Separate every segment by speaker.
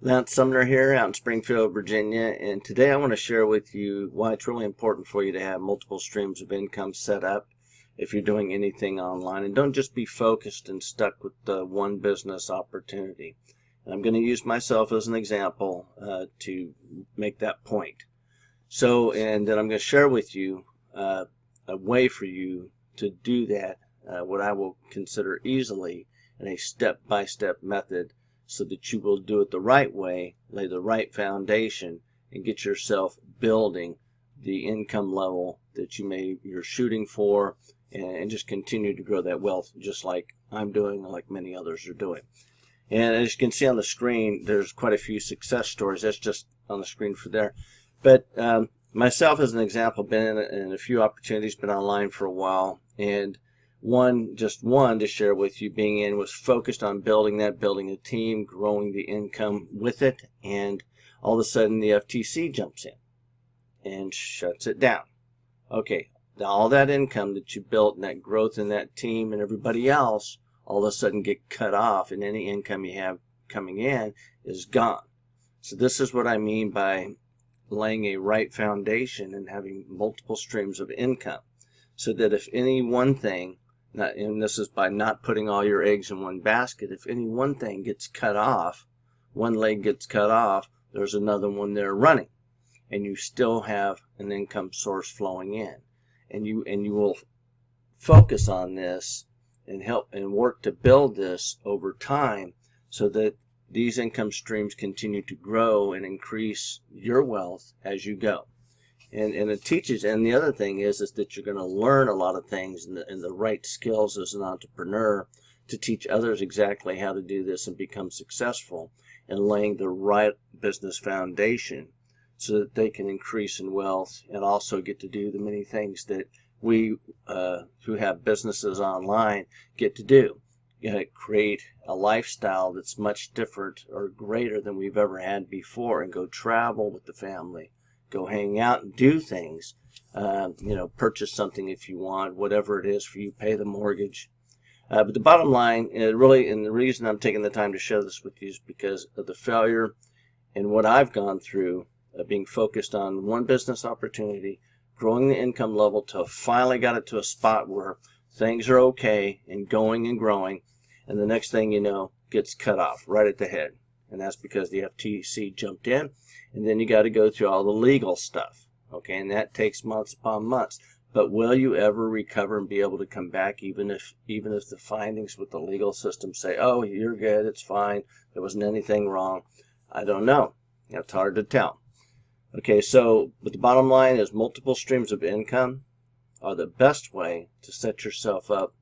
Speaker 1: Lance Sumner here out in Springfield, Virginia, and today I want to share with you why it's really important for you to have multiple streams of income set up if you're doing anything online, and don't just be focused and stuck with the one business opportunity. And I'm going to use myself as an example to make that point. And then I'm going to share with you a way for you to do that, what I will consider easily in a step-by-step method, so that you will do it the right way, lay the right foundation, and get yourself building the income level that you're shooting for, and just continue to grow that wealth just like I'm doing, like many others are doing. And as you can see on the screen, there's quite a few success stories. That's just on the screen for there. But myself as an example, been in a few opportunities, been online for a while, and just one to share with you, being in, was focused on building a team, growing the income with it, and all of a sudden the FTC jumps in and shuts it down. Okay, now all that income that you built and that growth in that team and everybody else all of a sudden get cut off, and any income you have coming in is gone. So this is what I mean by laying a right foundation and having multiple streams of income, so that if any one thing, and this is by not putting all your eggs in one basket, if any one thing gets cut off, one leg gets cut off, there's another one there running, and you still have an income source flowing in. And you will focus on this and help and work to build this over time, so that these income streams continue to grow and increase your wealth as you go. And it teaches, and the other thing is that you're going to learn a lot of things and the right skills as an entrepreneur to teach others exactly how to do this and become successful in laying the right business foundation, so that they can increase in wealth and also get to do the many things that we who have businesses online get to do. Create a lifestyle that's much different or greater than we've ever had before, and go travel with the family, go hang out and do things, purchase something if you want, whatever it is for you, pay the mortgage. But the bottom line, really, and the reason I'm taking the time to share this with you, is because of the failure and what I've gone through, being focused on one business opportunity, growing the income level till finally got it to a spot where things are okay and going and growing, and the next thing you know, gets cut off right at the head. And that's because the FTC jumped in, and then you got to go through all the legal stuff, okay, and that takes months upon months. But will you ever recover and be able to come back, even if the findings with the legal system say, oh, you're good, it's fine, there wasn't anything wrong? I don't know. It's hard to tell. Okay, but the bottom line is multiple streams of income are the best way to set yourself up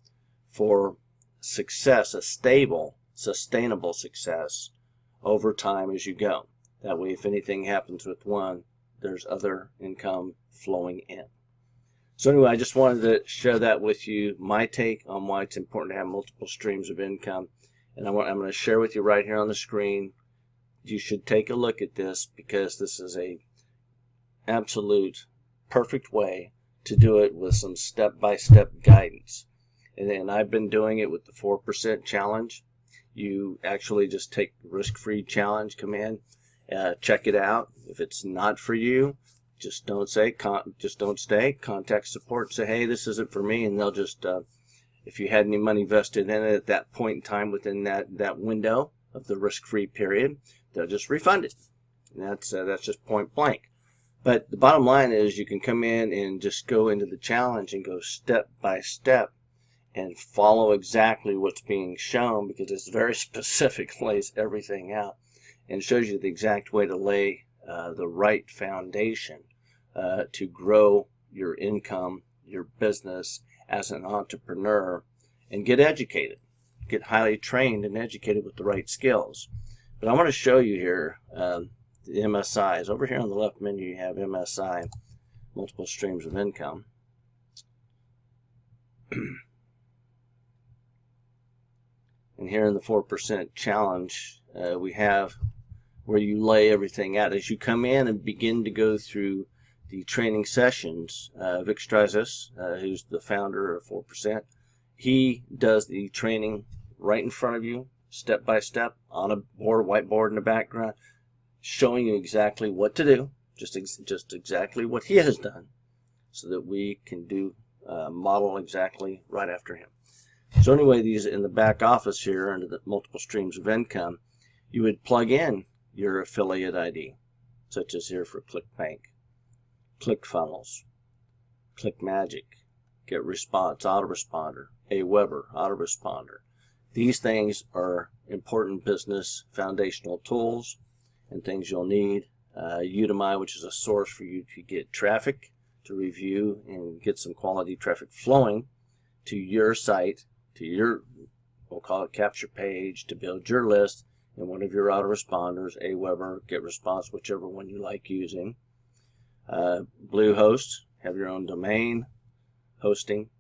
Speaker 1: for success, a stable, sustainable success over time as you go. That way, if anything happens with one, there's other income flowing in. So anyway, I just wanted to share that with you, my take on why it's important to have multiple streams of income. And I'm going to share with you right here on the screen. You should take a look at this, because this is a absolute perfect way to do it with some step-by-step guidance. And I've been doing it with the 4% challenge. You actually just take the risk-free challenge, come in, check it out. If it's not for you, just don't stay. Contact support, say, hey, this isn't for me, and they'll just, if you had any money vested in it at that point in time within that window of the risk-free period, they'll just refund it. And that's just point blank. But the bottom line is, you can come in and just go into the challenge and go step by step and follow exactly what's being shown, because it's very specific, lays everything out, and shows you the exact way to lay the right foundation to grow your income, your business as an entrepreneur, and get educated, get highly trained and educated with the right skills. But I want to show you here the MSIs. Over here on the left menu, you have MSI, multiple streams of income. And here in the 4% challenge, we have where you lay everything out. As you come in and begin to go through the training sessions, Vic Strazis, who's the founder of 4%, he does the training right in front of you, step by step on a whiteboard in the background, showing you exactly what to do, just exactly what he has done, so that we can do model exactly right after him. So anyway, these in the back office here under the multiple streams of income, you would plug in your affiliate ID, such as here for ClickBank, ClickFunnels, ClickMagic, GetResponse, Autoresponder, Aweber, Autoresponder. These things are important business foundational tools and things you'll need. Udemy, which is a source for you to get traffic, to review and get some quality traffic flowing to your site, to your, we'll call it capture page, to build your list in one of your autoresponders, Aweber, GetResponse, whichever one you like using. Bluehost, have your own domain hosting,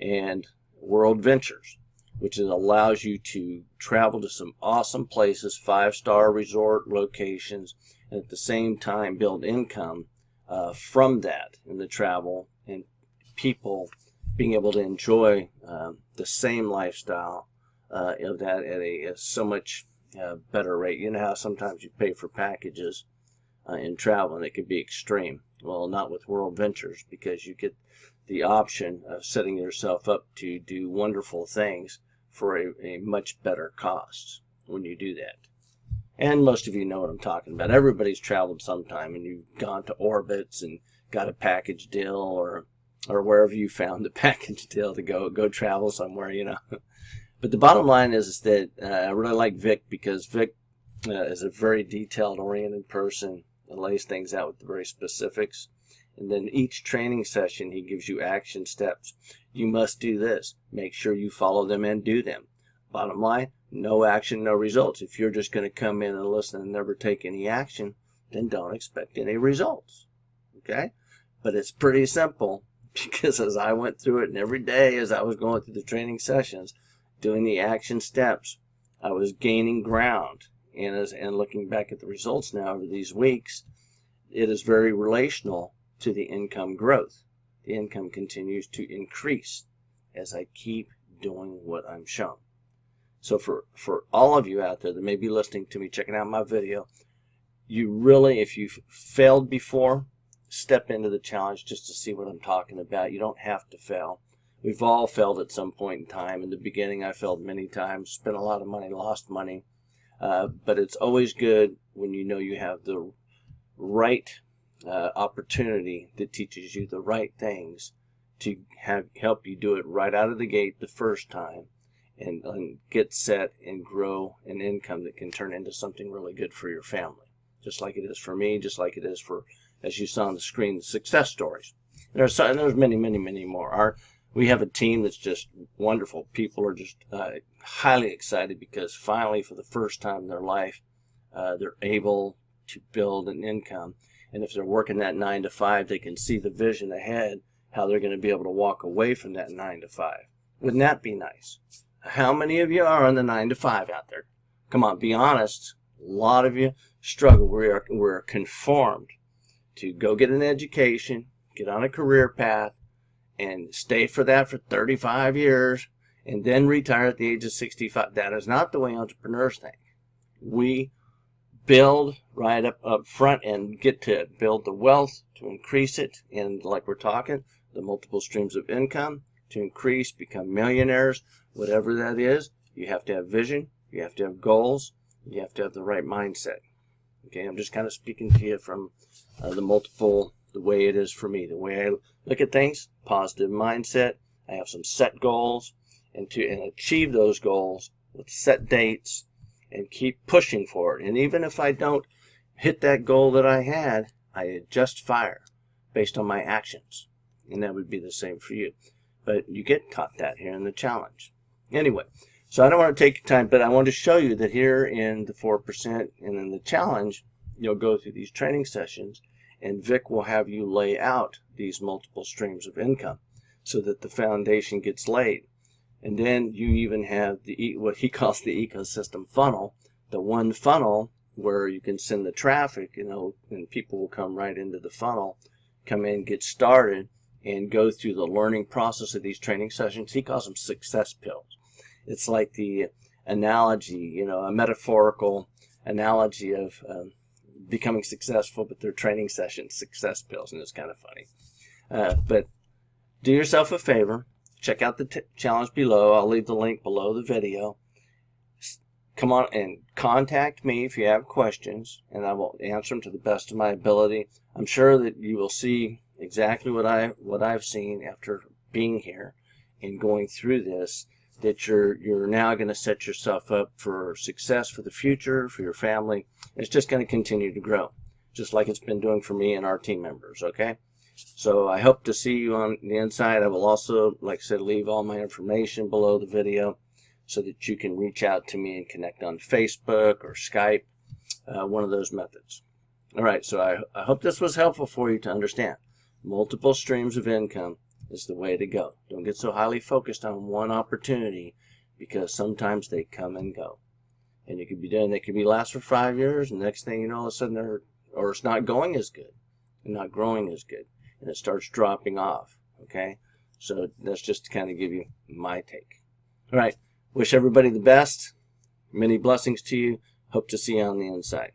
Speaker 1: and World Ventures, which allows you to travel to some awesome places, 5-star resort locations, and at the same time build income from that in the travel, and people being able to enjoy the same lifestyle of that at a so much better rate. You know how sometimes you pay for packages in travel and it can be extreme. Well, not with World Ventures, because you get the option of setting yourself up to do wonderful things for a much better cost when you do that. And most of you know what I'm talking about. Everybody's traveled sometime, and you've gone to Orbitz and got a package deal, or wherever you found the package deal to go travel somewhere, you know. But the bottom line is that I really like Vic, because Vic is a very detailed-oriented person and lays things out with the very specifics. And then each training session, he gives you action steps. You must do this. Make sure you follow them and do them. Bottom line, no action, no results. If you're just going to come in and listen and never take any action, then don't expect any results. Okay? But it's pretty simple, because as I went through it, and every day as I was going through the training sessions, doing the action steps, I was gaining ground. And looking back at the results now over these weeks, it is very relational to the income growth. The income continues to increase as I keep doing what I'm shown. So for all of you out there that may be listening to me, checking out my video, you really, if you've failed before, step into the challenge just to see what I'm talking about. You don't have to fail. We've all failed at some point in time. In the beginning, I failed many times, spent a lot of money, lost money. But it's always good when you know you have the right opportunity that teaches you the right things to help you do it right out of the gate the first time, and get set and grow an income that can turn into something really good for your family, just like it is for me, just like it is for, as you saw on the screen, the success stories. There's many, many, many more. We have a team that's just wonderful. People are just highly excited because finally, for the first time in their life, they're able to build an income. And if they're working that 9 to 5, they can see the vision ahead, how they're going to be able to walk away from that 9 to 5. Wouldn't that be nice? How many of you are on the 9 to 5 out there? Come on, be honest. A lot of you struggle. We're conformed to go get an education, get on a career path, and stay for that for 35 years, and then retire at the age of 65. That is not the way entrepreneurs think. We build right up front and get to build the wealth to increase it, and like we're talking, the multiple streams of income to increase, become millionaires, whatever that is. You have to have vision, you have to have goals, you have to have the right mindset. Okay, I'm just kind of speaking to you from the way it is for me, the way I look at things. Positive mindset. I have some set goals, and achieve those goals with set dates, and keep pushing for it. And even if I don't hit that goal that I had, I adjust fire based on my actions. And that would be the same for you. But you get taught that here in the challenge. Anyway, so I don't want to take your time, but I want to show you that here in the 4% and in the challenge, you'll go through these training sessions, and Vic will have you lay out these multiple streams of income so that the foundation gets laid. And then you even have what he calls the ecosystem funnel, the one funnel where you can send the traffic, and people will come right into the funnel, come in, get started, and go through the learning process of these training sessions. He calls them success pills. It's like the analogy, a metaphorical analogy of becoming successful, but they're training sessions, success pills, and it's kind of funny. But do yourself a favor. Check out the challenge below. I'll leave the link below the video. Come on and contact me if you have questions, and I will answer them to the best of my ability. I'm sure that you will see exactly what I've seen after being here and going through this, that you're now going to set yourself up for success for the future, for your family. It's just going to continue to grow, just like it's been doing for me and our team members, okay? So I hope to see you on the inside. I will also, like I said, leave all my information below the video so that you can reach out to me and connect on Facebook or Skype, one of those methods. All right, so I hope this was helpful for you to understand. Multiple streams of income is the way to go. Don't get so highly focused on one opportunity, because sometimes they come and go. And you could be doing, they could be last for 5 years, and next thing you know, all of a sudden or it's not going as good and not growing as good, and it starts dropping off, okay? So that's just to kind of give you my take. All right, wish everybody the best. Many blessings to you. Hope to see you on the inside.